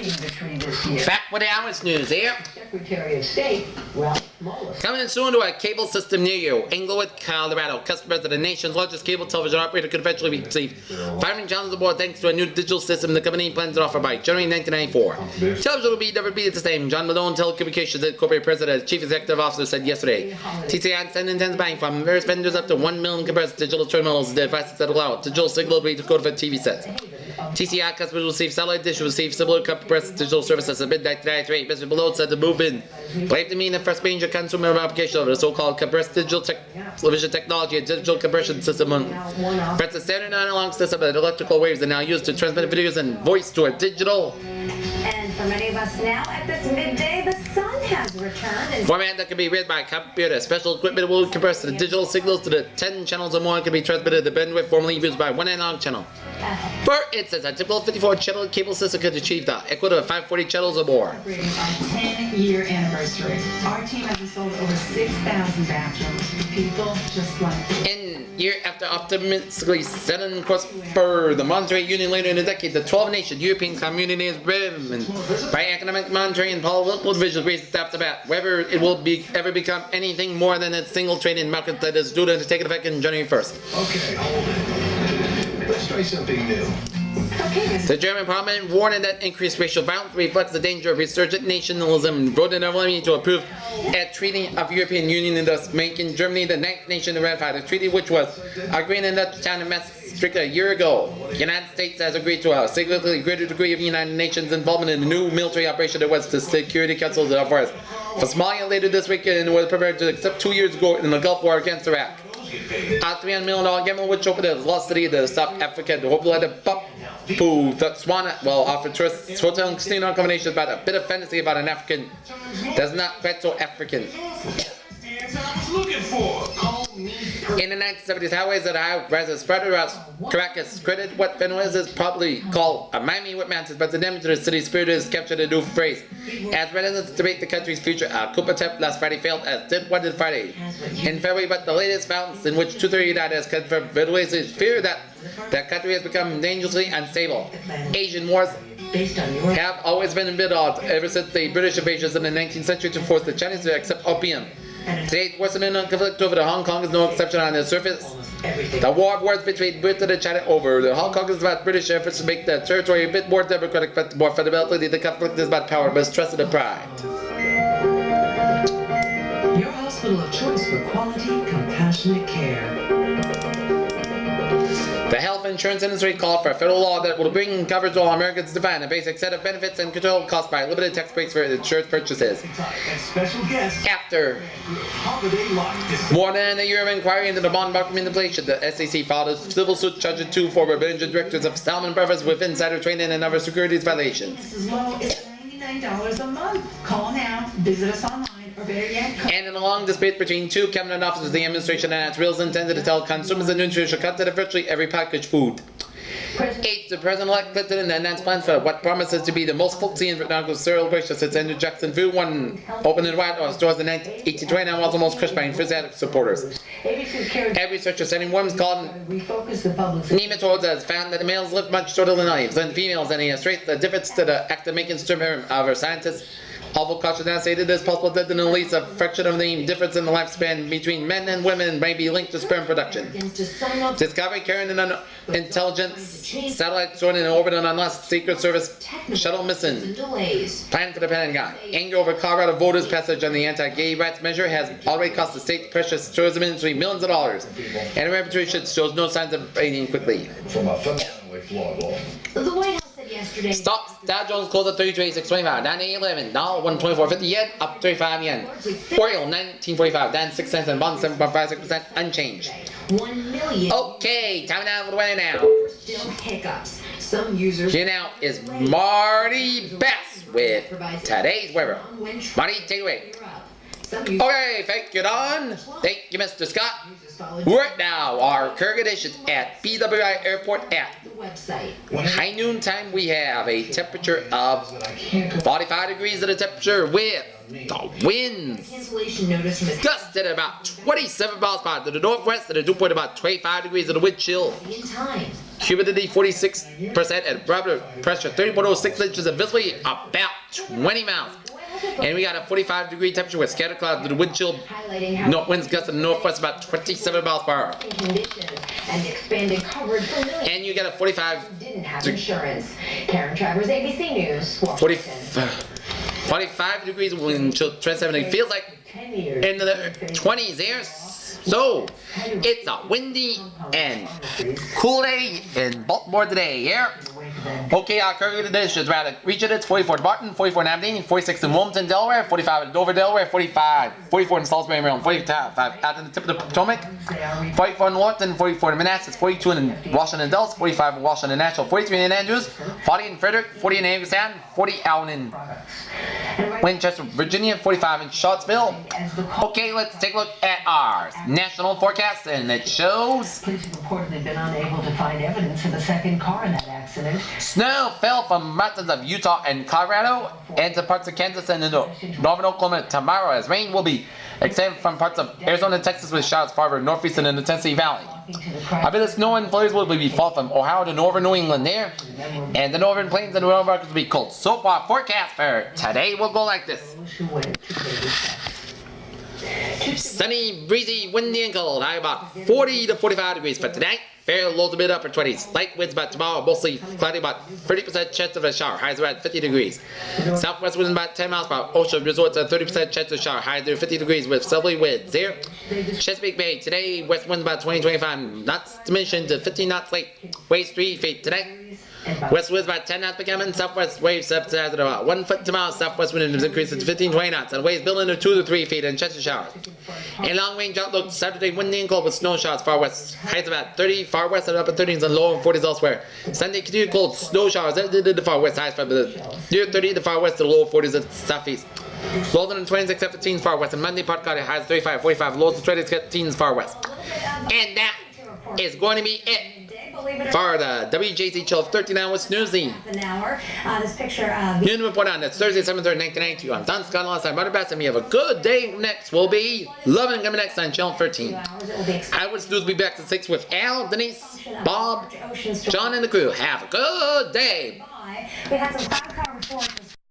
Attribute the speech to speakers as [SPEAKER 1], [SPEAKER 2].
[SPEAKER 1] Back with the Eyewitness news here.
[SPEAKER 2] Secretary of State, Ralph Mueller.
[SPEAKER 1] Coming soon to a cable system near you, Englewood, Colorado. Customers of the nation's largest cable television operator could eventually receive 500 channels aboard thanks to a new digital system the company plans to offer by January 1994. Television will never be the same. John Malone, Telecommunications Incorporated President and Chief Executive Officer, said yesterday. TCI intends buying from various vendors up to 1 million compressed digital terminals and devices that allow digital signal to be decoded for TV sets. TCI customers will receive satellite dish, will receive similar compressed digital services at midnight tonight. Mr. Malone said the move in believed to mean the first major consumer application of the so-called compressed digital television technology, a digital compression system. That's a standard analog system that electrical waves are now used to transmit videos and voice to a digital.
[SPEAKER 3] And for many of us now, at this midday, the sun has returned.
[SPEAKER 1] Format that can be read by a computer. Special equipment will compress the digital signals to the 10 channels or more and can be transmitted to the bandwidth formerly used by one analog channel. For instance, a typical 54-channel cable system could achieve the equivalent of 540 channels or more.
[SPEAKER 2] Celebrating our 10-year anniversary, our team has installed over 6,000 bathrooms for people just like you.
[SPEAKER 1] In year after optimistically setting course for the monetary union later in the decade, the 12-nation European community is driven by economic, monetary, and political divisions raised after the bat. Whether it will ever become anything more than a single trading market that is due to take effect in January 1st.
[SPEAKER 4] Okay, hold it. Let's try something new.
[SPEAKER 1] The German parliament warned that increased racial violence reflects the danger of resurgent nationalism and voted overwhelmingly to approve a treaty of European Union and thus making Germany the 9th nation to ratify the treaty, which was agreed in Dutch town of Maastricht a year ago. The United States has agreed to a significantly greater degree of United Nations involvement in the new military operation that was the Security Council of the Forest. For Somalia later this weekend was prepared to accept 2 years ago in the Gulf War against Iraq. A $300 million gamble which opened the lost city to South Africa to hopefully let the Papu Botswana will offer tourists hotel and casino accommodations about a bit of fantasy about an African that's not quite so African. In the 1970s, highways that high-rises spread around Caracas created what Venezuela is probably called a Miami with mountains, but the damage to the city's spirit is captured a new phrase. As residents debate the country's future, a coup attempt last Friday failed, as did one this Friday. In February, but the latest violence in which 230 died has confirmed Venezuela's fear that the country has become dangerously unstable. Asian wars have always been a bit odd ever since the British invasions in the 19th century to force the Chinese to accept opium. Today's worsening conflict over the Hong Kong is no exception on the surface. The war of words between Britain and China over the Hong Kong is about British efforts to make the territory a bit more democratic, but more fundamentally the conflict is about power, mistrust, and pride.
[SPEAKER 2] Your hospital of choice for quality, compassionate care.
[SPEAKER 1] The health insurance industry called for a federal law that will bring coverage to all Americans to define a basic set of benefits and control costs by limited tax breaks for insurance purchases. After more than a year of inquiry into the bond market manipulation, the SEC filed a civil suit charging 2 former managing directors of Salmon Brothers with insider trading and other securities violations.
[SPEAKER 2] As low as $99 a month. Call now, visit us online.
[SPEAKER 1] And in a long dispute between 2 cabinet officers, the administration and its reals intended to tell consumers and nutrition content of virtually every packaged food. 8. The President-elect Clinton announced plans for what promises to be the most folksy and inaugural celebration since Andrew Jackson Food one opened in White House stores in 1829 was almost crushed by enthusiastic supporters. A researcher studying worms called nematodes has found that the males live much shorter than knives and females, and he has traced the difference to the act of making sperm. However, scientists although caution has stated it is possible that at least a fraction of the difference in the lifespan between men and women may be linked to sperm production. Discovery carrying an intelligence satellite stored in orbit on unless Secret Service shuttle mission planned for the Pentagon. Anger over Colorado voters' passage on the anti-gay rights measure has already cost the state precious tourism industry millions of dollars, and reputation shows no signs of fading quickly.
[SPEAKER 3] The White House said yesterday.
[SPEAKER 1] Stocks, Dow Jones closed at 32,625, down 811, Dow 124.50 yen, up 35 yen. Oil 19.45, down 6 cents, and bonds 7.56% unchanged.
[SPEAKER 3] 1 million.
[SPEAKER 1] Okay, time now for the weather now.
[SPEAKER 3] Still hiccups. Some users.
[SPEAKER 1] Here now is Marty Bass with today's weather. Marty, take it away. Okay, thank you, Don. Thank you, Mr. Scott. Right now, our current conditions at BWI Airport at high noon time, we have a temperature of 45 degrees of the temperature with the winds gusted at about 27 miles per hour to the northwest and a dew point about 25 degrees of the wind chill. Humidity 46% and barometer pressure 30.06 inches and visibility about 20 miles. And we got a 45-degree temperature with scattered clouds with a wind chill. North winds gust in the northwest about 27 miles per hour. And you got a 45.
[SPEAKER 3] Didn't have insurance. Karen Travers, ABC News.
[SPEAKER 1] 45 degrees wind chill, 27. It feels like in the 20s there. So it's a windy and cool day in Baltimore today. Yeah. Okay, our current today should rather region it's 44 in Barton, 44 in Aberdeen, 46 in Wilmington, Delaware, 45 in Dover, Delaware, 44 in Salisbury, Maryland, 45 out in the tip of the Potomac, 44 in Lawton, 44 in Manassas, 42 in Washington, Dulles, 45 in Washington, Nashville, 43 in Andrews, 40 in Frederick, 40 in Hagerstown, 40 out in Winchester, Virginia, 45 in Charlottesville. Okay, let's take a look at our national forecast, and it shows
[SPEAKER 2] Police have reportedly been unable to find evidence of a second car in that accident.
[SPEAKER 1] snow fell from mountains of Utah and Colorado into parts of Kansas and northern Oklahoma tomorrow, as rain will be extended from parts of Arizona and Texas with showers farther northeast and in the Tennessee Valley. A bit of snow and flurries will be fall from Ohio to northern New England there, and the northern plains and the rural markets will be cold. So far, forecast for today will go like this. Sunny, breezy, windy, and cold. High about 40 to 45 degrees for tonight. Fair lows a bit upper 20s. Light winds about tomorrow, mostly cloudy, about 30% chance of a shower. Highs about 50 degrees. Southwest winds about 10 miles per hour. Ocean resorts a 30% chance of shower. Highs there 50 degrees with southerly winds. There, Chesapeake Bay today. West winds about 20-25 knots to mention to 15 knots late. Waves 3 feet tonight. West winds about 10 knots per gallon. Southwest waves up to about 1 foot tomorrow. Southwest wind increases to 15-20 knots. And waves building to 2 to 3 feet and chance of showers. A long range outlook Saturday windy and cold with snow showers far west. Highs about 30 far west and upper 30s and lower 40s elsewhere. Sunday continued cold snow showers at the far west. Highs from the near 30 the far west to the lower 40s at southeast. Lows in the 20s except for teens far west. And Monday part cloudy highs 35, 45. Lows in the 20s except teens far west. And that is going to be it for the WJZ-13 West Newsy.
[SPEAKER 3] This picture of
[SPEAKER 1] Noon report on that's Thursday, 7/3, 1992. I'm Don Scott alongside Mother Beth, and we have a good day. Next will be Loving coming next on Channel 13. Eyewitness News will be back at 6 with Al, Denise, Bob, John, and the crew. Have a good day.
[SPEAKER 3] we had some cloud cover before.